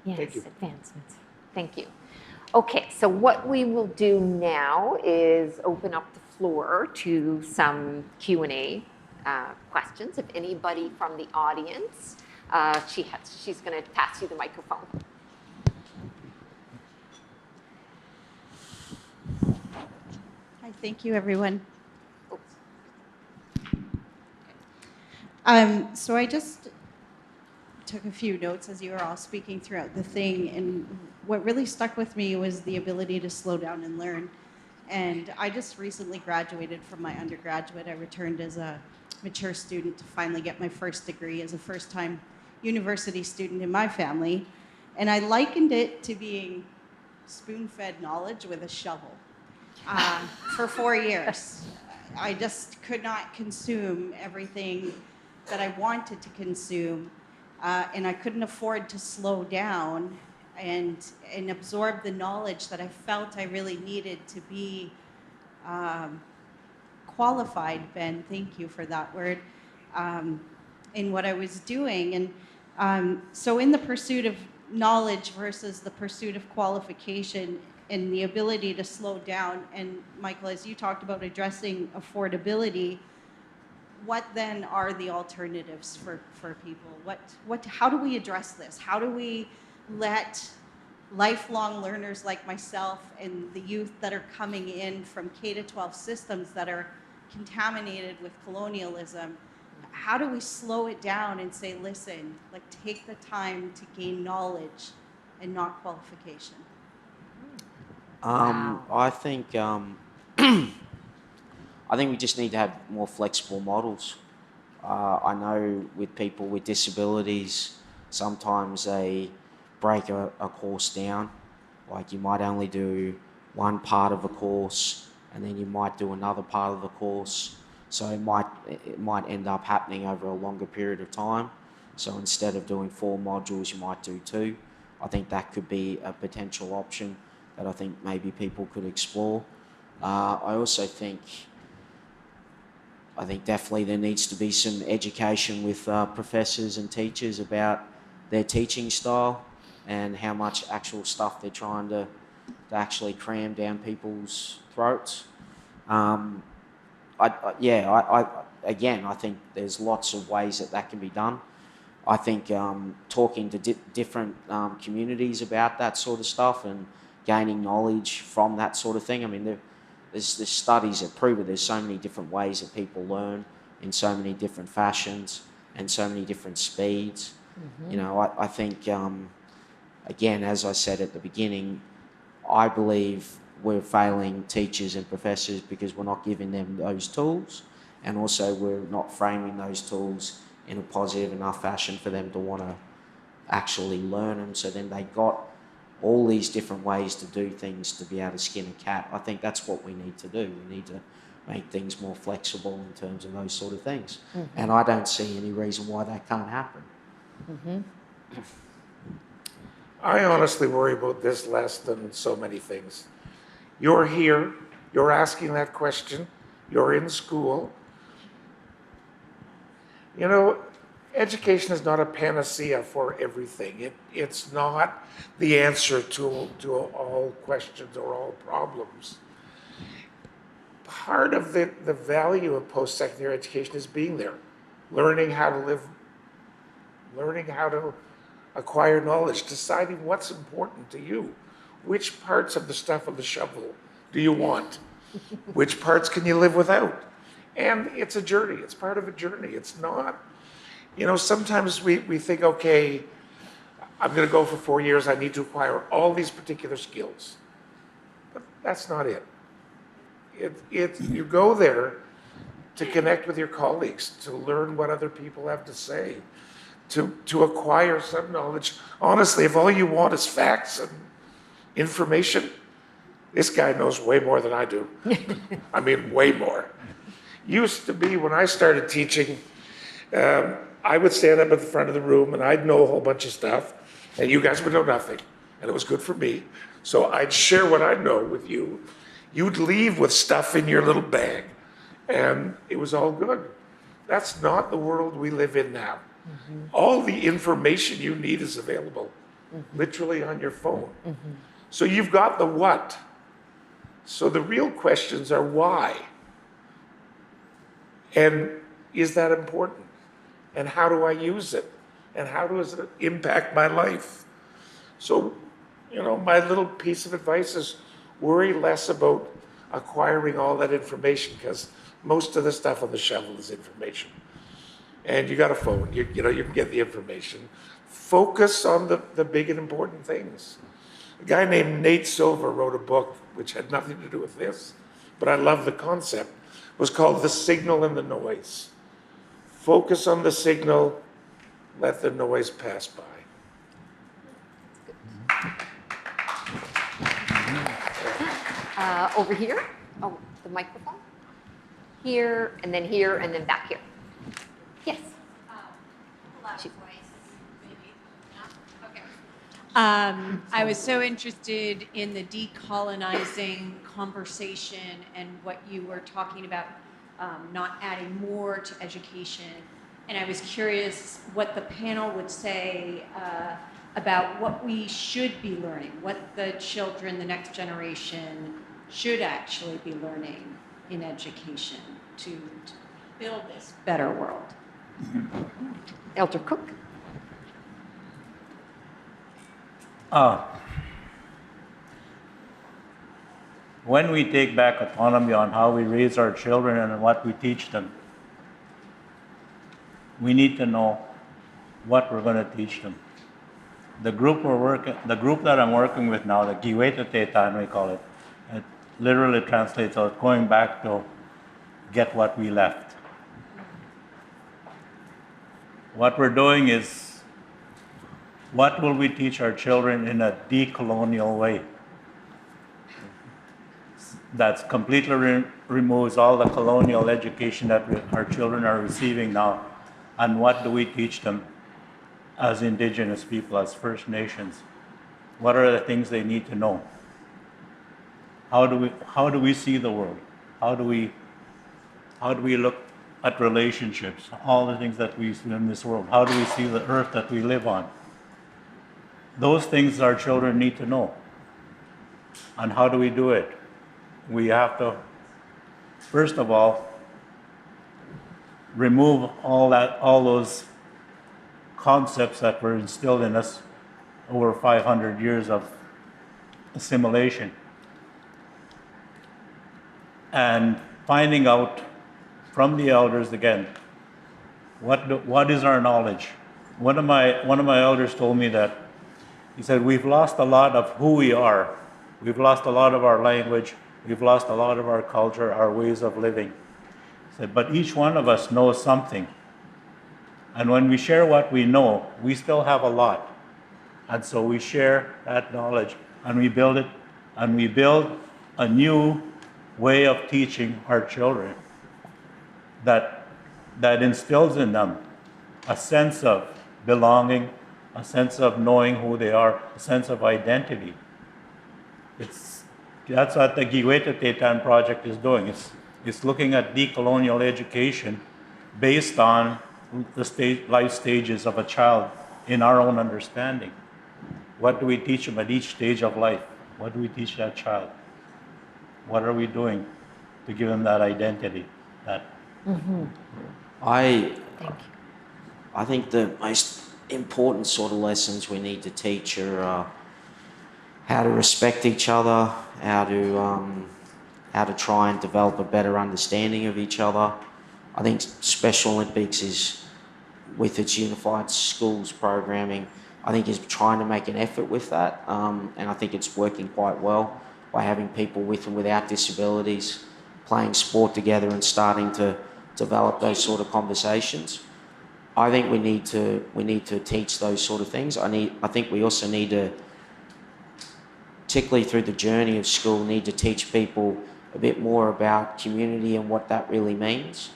Yes, Thank you. advancements. Thank you. Okay, so what we will do now is open up the floor to some Q&A questions. If anybody from the audience, she's going to pass you the microphone. Hi, thank you, everyone. So I just took a few notes as you were all speaking throughout the thing, and what really stuck with me was the ability to slow down and learn. And I just recently graduated from my undergraduate. I returned as a mature student to finally get my first degree as a first-time university student in my family. And I likened it to being spoon-fed knowledge with a shovel for 4 years. I just could not consume everything that I wanted to consume, and I couldn't afford to slow down and absorb the knowledge that I felt I really needed to be qualified, Ben, thank you for that word, in what I was doing. And so in the pursuit of knowledge versus the pursuit of qualification and the ability to slow down, and Michael, as you talked about addressing affordability, what then are the alternatives for people? How do we address this? How do we let lifelong learners like myself and the youth that are coming in from K-12 systems that are contaminated with colonialism, how do we slow it down and say, listen, take the time to gain knowledge and not qualification? I think we just need to have more flexible models. I know with people with disabilities, sometimes they break a course down. Like you might only do one part of a course, and then you might do another part of the course. So it might end up happening over a longer period of time. So instead of doing 4 modules, you might do 2. I think that could be a potential option that I think maybe people could explore. I also think definitely there needs to be some education with professors and teachers about their teaching style and how much actual stuff they're trying to actually cram down people's throats. I think there's lots of ways that can be done. I think talking to different communities about that sort of stuff and gaining knowledge from that sort of thing. I mean, there's studies that prove it. There's so many different ways that people learn in so many different fashions and so many different speeds. Mm-hmm. I think, again, as I said at the beginning, I believe we're failing teachers and professors because we're not giving them those tools, and also we're not framing those tools in a positive enough fashion for them to want to actually learn them. So then they got all these different ways to do things to be able to skin a cat. I think that's what we need to do. We need to make things more flexible in terms of those sort of things. And I don't see any reason why that can't happen. I honestly worry about this less than so many things. You're here, you're asking that question, you're in school. You know, education is not a panacea for everything. It's not the answer to all questions or all problems. Part of the value of post-secondary education is being there, learning how to live, learning how to acquire knowledge, deciding what's important to you. Which parts of the stuff on the shovel do you want? Which parts can you live without? And it's a journey. It's part of a journey. It's not, you know, sometimes we think, okay, I'm going to go for 4 years. I need to acquire all these particular skills. But that's not it. You go there to connect with your colleagues, to learn what other people have to say, to acquire some knowledge. Honestly, if all you want is facts and information, this guy knows way more than I do. I mean, way more. Used to be, when I started teaching, I would stand up at the front of the room and I'd know a whole bunch of stuff, and you guys would know nothing, and it was good for me. So I'd share what I know with you. You'd leave with stuff in your little bag, and it was all good. That's not the world we live in now. All the information you need is available, literally on your phone. So you've got the what. So the real questions are why. And is that important? And how do I use it? And how does it impact my life? So, you know, my little piece of advice is worry less about acquiring all that information, because most of the stuff on the shovel is information. And you got a phone, you know, you can get the information. Focus on the big and important things. A guy named Nate Silver wrote a book which had nothing to do with this, but I love the concept. It was called The Signal and the Noise. Focus on the signal, let the noise pass by. Over here, oh, the microphone. Here, and then back here. Yes. I was so interested in the decolonizing conversation and what you were talking about, not adding more to education. And I was curious what the panel would say about what we should be learning, what the children, the next generation, should actually be learning in education to build this better world. Elder Cook. When we take back autonomy on how we raise our children and what we teach them, we need to know what we're going to teach them. The group that I'm working with now, the Giweta Data, and we call it, it literally translates out going back to get what we left. What we're doing is, what will we teach our children in a decolonial way? That completely removes all the colonial education that our children are receiving now. And what do we teach them as Indigenous people, as First Nations? What are the things they need to know? How do we see the world? How do we look at relationships? All the things that we see in this world. How do we see the earth that we live on? Those things our children need to know. And how do we do it? We have to, first of all, remove all those concepts that were instilled in us over 500 years of assimilation. And finding out from the elders again, what is our knowledge? One of my elders told me that, he said, we've lost a lot of who we are. We've lost a lot of our language. We've lost a lot of our culture, our ways of living. He said, but each one of us knows something. And when we share what we know, we still have a lot. And so we share that knowledge and we build it, and we build a new way of teaching our children that instills in them a sense of belonging, a sense of knowing who they are, a sense of identity. That's what the Giweta Data project is doing. It's looking at decolonial education based on the life stages of a child in our own understanding. What do we teach them at each stage of life? What do we teach that child? What are we doing to give them that identity? I think the most important sort of lessons we need to teach are how to respect each other, how to try and develop a better understanding of each other. I think Special Olympics is, with its unified schools programming, I think is trying to make an effort with that, and I think it's working quite well by having people with and without disabilities playing sport together and starting to develop those sort of conversations. I think we need to teach those sort of things. I think we also need to, particularly through the journey of school, need to teach people a bit more about community and what that really means.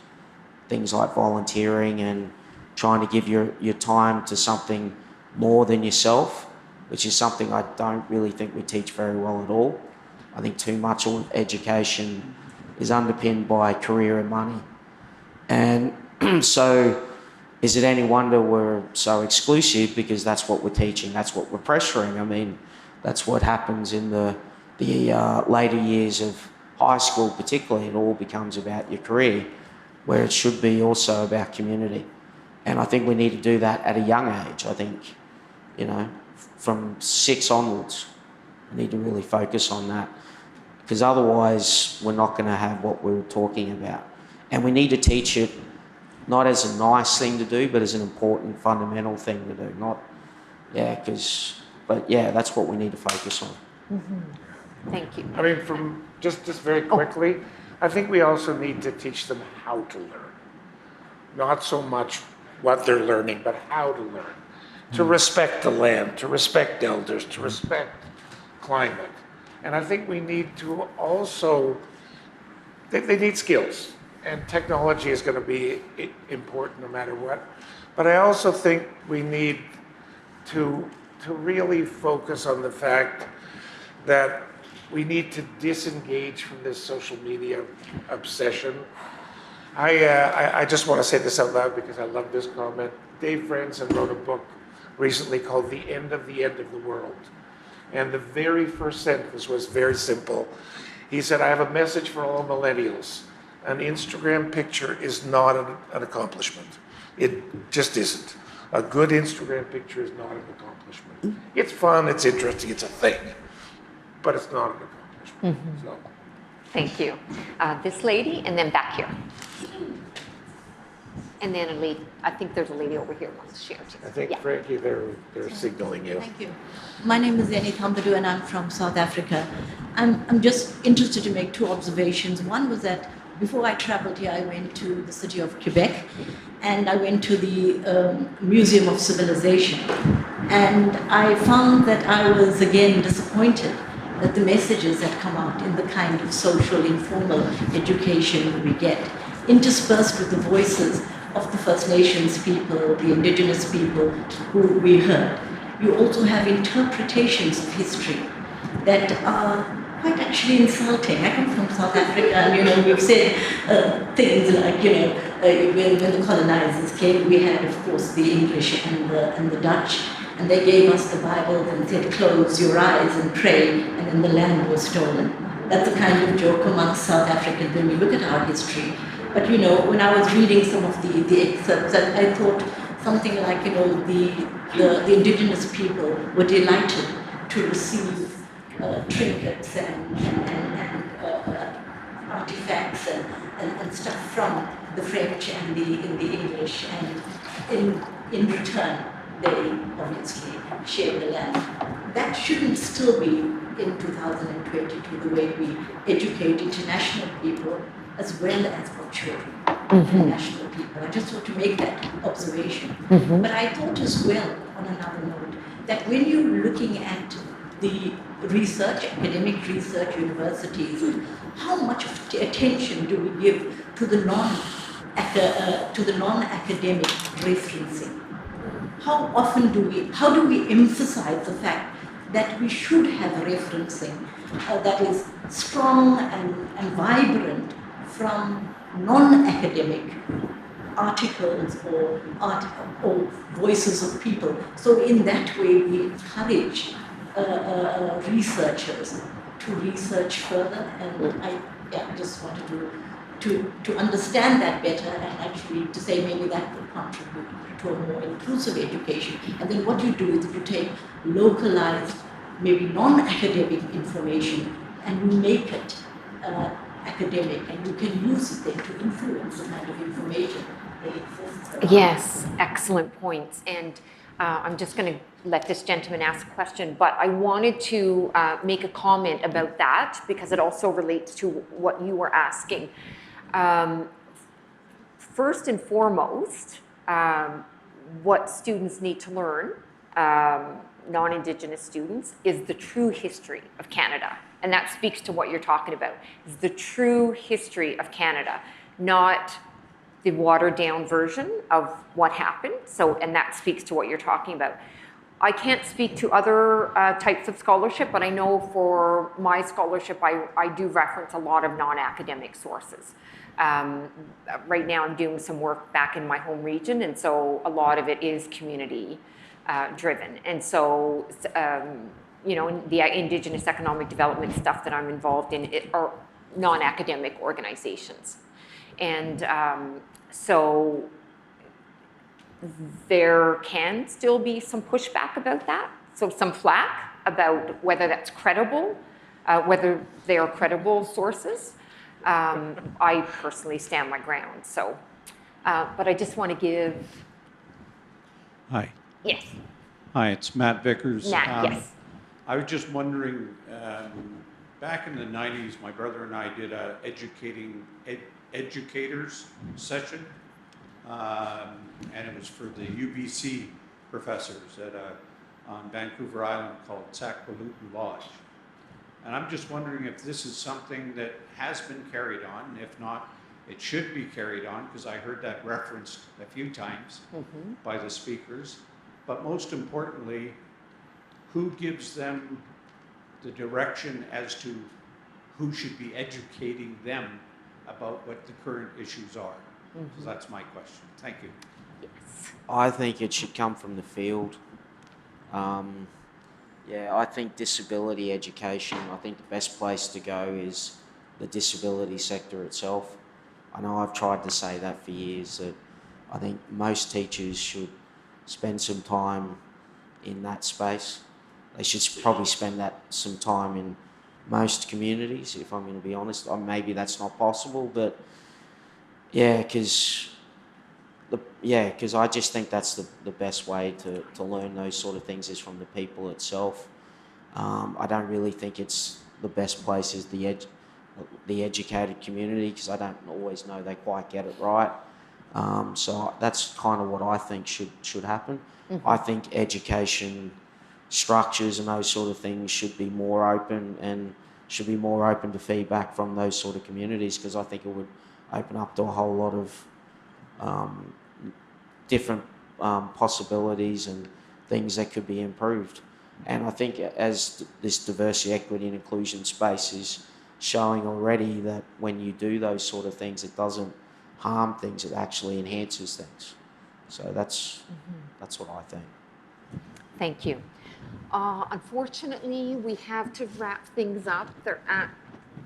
Things like volunteering and trying to give your time to something more than yourself, which is something I don't really think we teach very well at all. I think too much education is underpinned by career and money. And so is it any wonder we're so exclusive? Because that's what we're teaching, that's what we're pressuring. I mean, that's what happens in the later years of high school particularly. It all becomes about your career, where it should be also about community. And I think we need to do that at a young age. I think, from 6 onwards, we need to really focus on that, because otherwise we're not going to have what we're talking about. And we need to teach it not as a nice thing to do, but as an important fundamental thing to do. But that's what we need to focus on. Mm-hmm. Thank you. I mean, from just very quickly, I think we also need to teach them how to learn. Not so much what they're learning, but how to learn. To respect the land, to respect elders, to respect climate. And I think we need to also, they need skills. And technology is going to be important no matter what. But I also think we need to really focus on the fact that we need to disengage from this social media obsession. I just want to say this out loud because I love this comment. Dave Franson wrote a book recently called The End of the World. And the very first sentence was very simple. He said, I have a message for all millennials. An Instagram picture is not an accomplishment. It just isn't. A good Instagram picture is not an accomplishment. It's fun, it's interesting, it's a thing, but it's not an accomplishment. Mm-hmm. So. Thank you. This lady, and then back here. And then a lady, I think there's a lady over here who wants to share too. I think, Frankie, they're signaling you. Thank you. My name is Eni Thambadu and I'm from South Africa. I'm just interested to make 2 observations. One was that before I traveled here, I went to the city of Quebec and I went to the Museum of Civilization. And I found that I was again disappointed that the messages that come out in the kind of social, informal education we get, interspersed with the voices of the First Nations people, the indigenous people who we heard. You also have interpretations of history that are quite actually insulting. I come from South Africa and, we've said things like, when the colonizers came, we had, of course, the English and the Dutch, and they gave us the Bible and said, close your eyes and pray, and then the land was stolen. That's a kind of joke amongst South Africans when we look at our history. But, when I was reading some of the excerpts, I thought something like, the indigenous people were delighted to receive trinkets and artifacts and stuff from the French and the English, and in return they obviously share the land. That shouldn't still be in 2022 the way we educate international people as well as our children, national people. I just want to make that observation. But I thought as well, on another note, that when you're looking at the research, academic research universities, how much of attention do we give to the non-academic referencing? How do we emphasize the fact that we should have referencing that is strong and vibrant from non-academic articles or voices of people. So in that way, we encourage researchers to research further, and I just wanted to understand that better, and actually to say maybe that could contribute to a more inclusive education. And then what you do is you take localized, maybe non-academic information, and you make it academic, and you can use it then to influence the kind of information that exists. Yes, excellent points. And I'm just going to let this gentleman ask a question, but I wanted to make a comment about that because it also relates to what you were asking. First and foremost, what students need to learn, non-Indigenous students, is the true history of Canada. And that speaks to what you're talking about, is the true history of Canada, not the watered down version of what happened. So, and that speaks to what you're talking about. I can't speak to other types of scholarship, but I know for my scholarship, I do reference a lot of non-academic sources. Right now I'm doing some work back in my home region, and so a lot of it is community driven. And so, you know, the Indigenous economic development stuff that I'm involved in are non-academic organizations. And so there can still be some pushback about that. So some flack about whether that's credible, whether they are credible sources. I personally stand my ground. So, but I just want to give. Hi. Yes. Hi, it's Matt Vickers. Matt, yes. I was just wondering, back in the 90s, my brother and I did a educators session, and it was for the UBC professors on Vancouver Island called Saqualutu Lodge. And I'm just wondering if this is something that has been carried on. If not, it should be carried on, because I heard that referenced a few times by the speakers. But most importantly, who gives them the direction as to who should be educating them about what the current issues are? So that's my question. Thank you. Yes. I think it should come from the field. Yeah, I think disability education, I think the best place to go is the disability sector itself. I know I've tried to say that for years, that I think most teachers should spend some time in that space. They should probably spend some time in most communities, if I'm going to be honest. Or maybe that's not possible, but yeah, because I just think that's the best way to learn those sort of things is from the people itself. I don't really think it's the best place is the educated community, because I don't always know they quite get it right. So that's kind of what I think should happen. I think education structures and those sort of things should be more open, and should be more open to feedback from those sort of communities, because I think it would open up to a whole lot of different possibilities and things that could be improved. And I think as this diversity, equity and inclusion space is showing already, that when you do those sort of things, it doesn't harm things, it actually enhances things. So that's what I think. Thank you. Unfortunately, we have to wrap things up.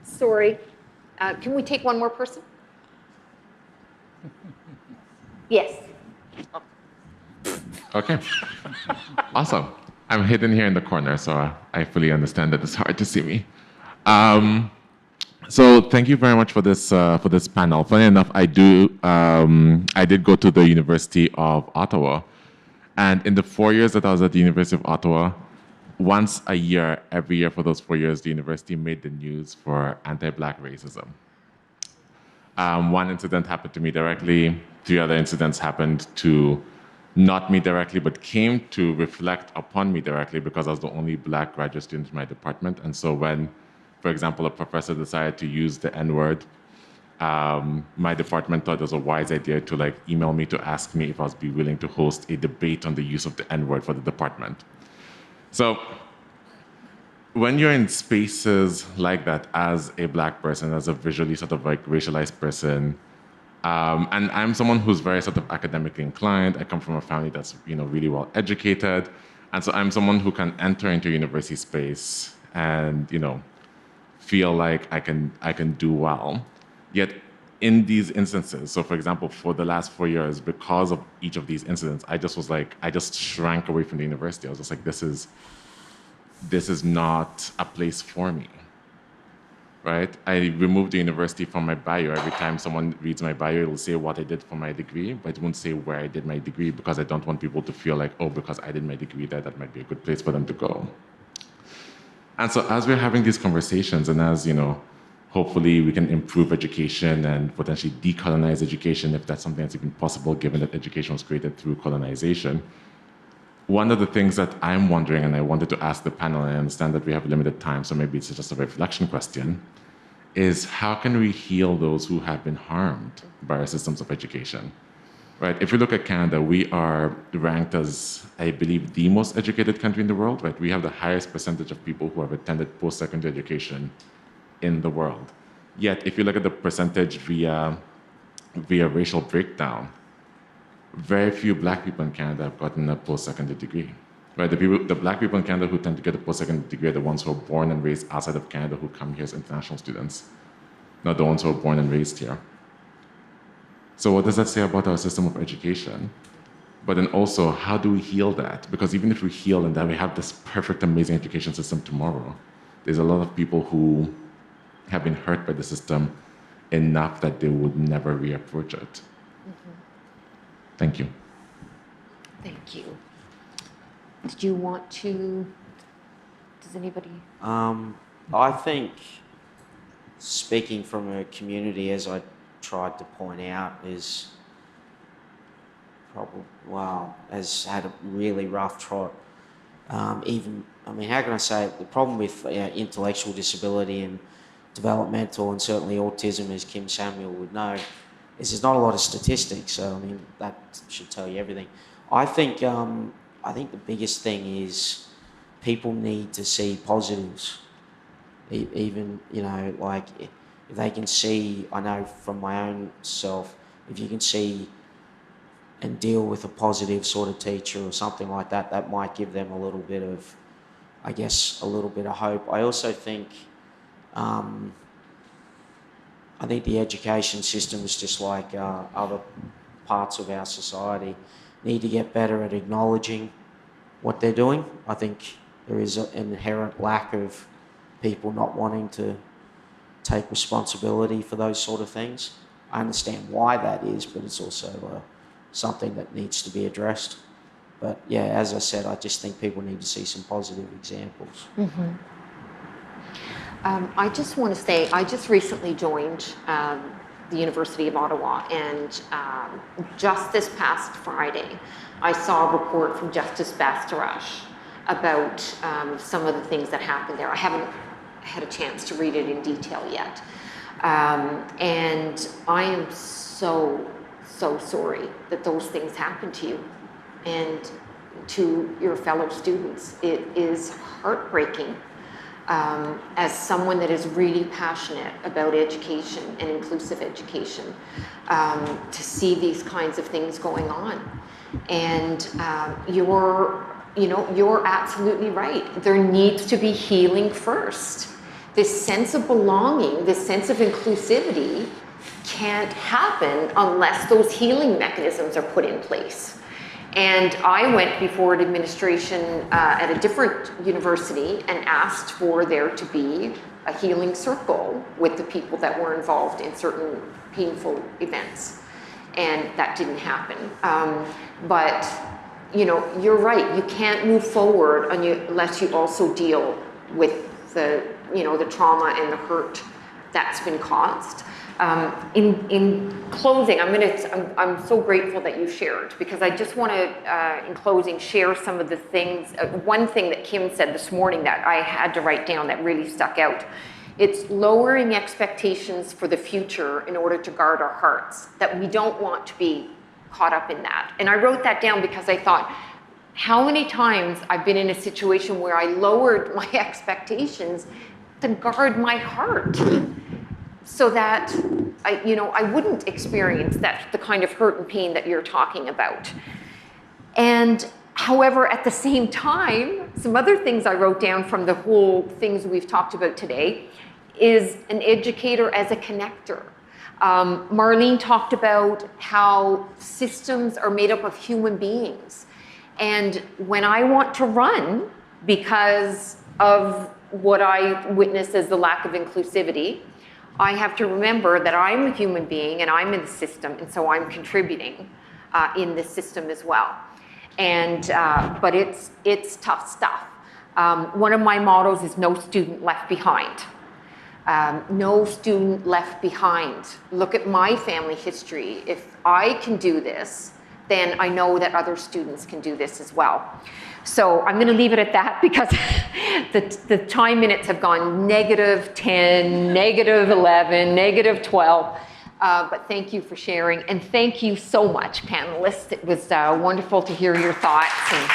Sorry. Can we take one more person? Yes. Okay. Awesome. I'm hidden here in the corner, so I fully understand that it's hard to see me. So thank you very much for this panel. Funny enough, I did go to the University of Ottawa, and in the 4 years that I was at the University of Ottawa, once a year, every year for those 4 years, the university made the news for anti-Black racism. One incident happened to me directly. 3 other incidents happened to not me directly, but came to reflect upon me directly because I was the only Black graduate student in my department. And so when, for example, a professor decided to use the N-word, my department thought it was a wise idea to like email me to ask me if I would be willing to host a debate on the use of the N-word for the department. So when you're in spaces like that as a Black person, as a visually sort of like racialized person, and I'm someone who's very sort of academically inclined. I come from a family that's really well educated, and so I'm someone who can enter into university space and feel like I can do well. Yet in these instances, so for example, for the last 4 years, because of each of these incidents, I just shrank away from the university. I was just like, this is not a place for me. Right? I removed the university from my bio. Every time someone reads my bio, it'll say what I did for my degree, but it won't say where I did my degree because I don't want people to feel like, oh, because I did my degree there, that might be a good place for them to go. And so as we're having these conversations and as, hopefully we can improve education and potentially decolonize education if that's something that's even possible given that education was created through colonization, one of the things that I'm wondering, and I wanted to ask the panel, and I understand that we have limited time, so maybe it's just a reflection question, is how can we heal those who have been harmed by our systems of education? Right? If you look at Canada, we are ranked as, I believe, the most educated country in the world. Right? We have the highest percentage of people who have attended post-secondary education in the world. Yet, if you look at the percentage via racial breakdown, very few Black people in Canada have gotten a post-secondary degree. Right? The Black people in Canada who tend to get a post-secondary degree are the ones who are born and raised outside of Canada who come here as international students, not the ones who are born and raised here. So what does that say about our system of education? But then also, how do we heal that? Because even if we heal and that we have this perfect, amazing education system tomorrow, there's a lot of people who have been hurt by the system enough that they would never reapproach it. Thank you. Thank you. Did you want to, does anybody? I think, speaking from a community, as I tried to point out, is probably, has had a really rough trot. How can I say it? The problem with intellectual disability and developmental, and certainly autism, as Kim Samuel would know, is there's not a lot of statistics, so that should tell you everything. I think the biggest thing is people need to see positives. Even, like if they can see, I know from my own self, if you can see and deal with a positive sort of teacher or something like that, that might give them a little bit of, a little bit of hope. I also think the education systems, just like other parts of our society, need to get better at acknowledging what they're doing. I think there is an inherent lack of people not wanting to take responsibility for those sort of things. I understand why that is, but it's also something that needs to be addressed. But yeah, as I said, I just think people need to see some positive examples. I just want to say, I just recently joined the University of Ottawa, and just this past Friday, I saw a report from Justice Bastarache about some of the things that happened there. I haven't had a chance to read it in detail yet. And I am so sorry that those things happened to you and to your fellow students. It is heartbreaking. As someone that is really passionate about education and inclusive education, to see these kinds of things going on. And you're absolutely right. There needs to be healing first. This sense of belonging, this sense of inclusivity can't happen unless those healing mechanisms are put in place. And I went before an administration at a different university and asked for there to be a healing circle with the people that were involved in certain painful events. And that didn't happen. But you're right, you can't move forward unless you also deal with the trauma and the hurt that's been caused. In closing, I'm so grateful that you shared, because I just want to, in closing, share some of the things. One thing that Kim said this morning that I had to write down that really stuck out. It's lowering expectations for the future in order to guard our hearts, that we don't want to be caught up in that. And I wrote that down because I thought, how many times I've been in a situation where I lowered my expectations to guard my heart, so that I wouldn't experience the kind of hurt and pain that you're talking about. And however, at the same time, some other things I wrote down from the whole things we've talked about today is an educator as a connector. Marlene talked about how systems are made up of human beings. And when I want to run because of what I witness as the lack of inclusivity, I have to remember that I'm a human being and I'm in the system, and so I'm contributing in the system as well. And but it's tough stuff. One of my mottos is no student left behind. No student left behind. Look at my family history. If I can do this, then I know that other students can do this as well. So I'm going to leave it at that, because the time minutes have gone -10, -11, -12. But thank you for sharing, and thank you so much, panelists. It was wonderful to hear your thoughts. And